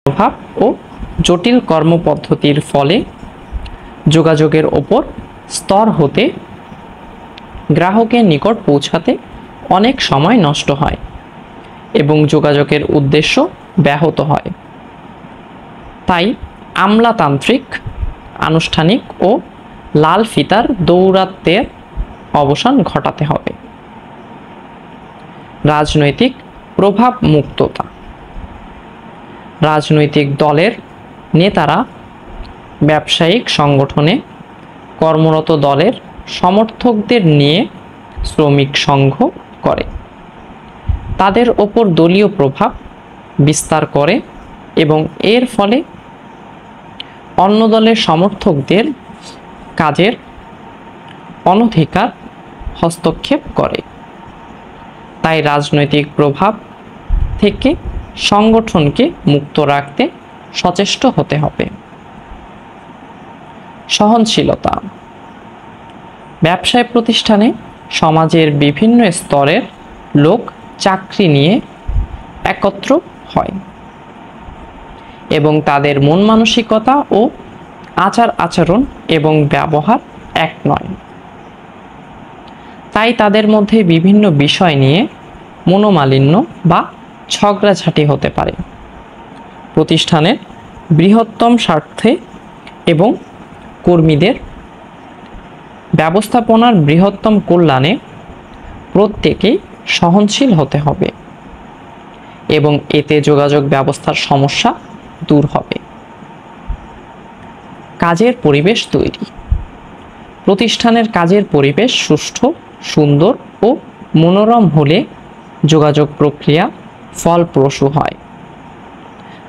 প্রভাব ও জটিল কর্মপদ্ধতির ফলে যোগাযোগের ওপর স্তর হতে গ্রাহকের নিকট পৌঁছাতে অনেক সময় নষ্ট হয় এবং যোগাযোগের উদ্দেশ্য ব্যাহত হয়। তাই আমলাতান্ত্রিক, আনুষ্ঠানিক ও লাল ফিতার দৌরাত্ম্যের অবসান ঘটাতে হবে। রাজনৈতিক প্রভাব মুক্ততা। রাজনৈতিক দলের নেতারা ব্যবসায়িক সংগঠনে কর্মরত দলের সমর্থকদের নিয়ে শ্রমিক সংঘ করে, তাদের ওপর দলীয় প্রভাব বিস্তার করে এবং এর ফলে অন্য দলের সমর্থকদের কাজের অনধিকার হস্তক্ষেপ করে। তাই রাজনৈতিক প্রভাব থেকে সংগঠনকে মুক্ত রাখতে সচেষ্ট হতে হবে। সহনশীলতা। ব্যবসায় প্রতিষ্ঠানে সমাজের বিভিন্ন স্তরের লোক চাকরি নিয়ে একত্র হয় এবং তাদের মন মানসিকতা ও আচার আচরণ এবং ব্যবহার এক নয়। তাই তাদের মধ্যে বিভিন্ন বিষয় নিয়ে মনোমালিন্য বা ঝগড়াঝাটি হতে পারে। প্রতিষ্ঠানের বৃহত্তম স্বার্থে এবং কর্মীদের ব্যবস্থাপনার বৃহত্তম কল্যাণে প্রত্যেকেই সহনশীল হতে হবে এবং এতে যোগাযোগ ব্যবস্থার সমস্যা দূর হবে। কাজের পরিবেশ তৈরি। প্রতিষ্ঠানের কাজের পরিবেশ সুষ্ঠু, সুন্দর ও মনোরম হলে যোগাযোগ প্রক্রিয়া ফলপ্রসূ হয়।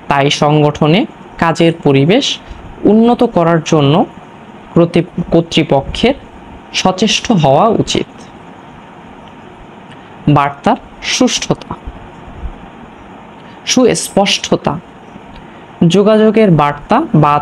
তাই সংগঠনে কাজের পরিবেশ উন্নত করার জন্য কর্তৃপক্ষের সচেষ্ট হওয়া উচিত। বার্তার সুষ্ঠুতা, সুস্পষ্টতা। যোগাযোগের বার্তা বা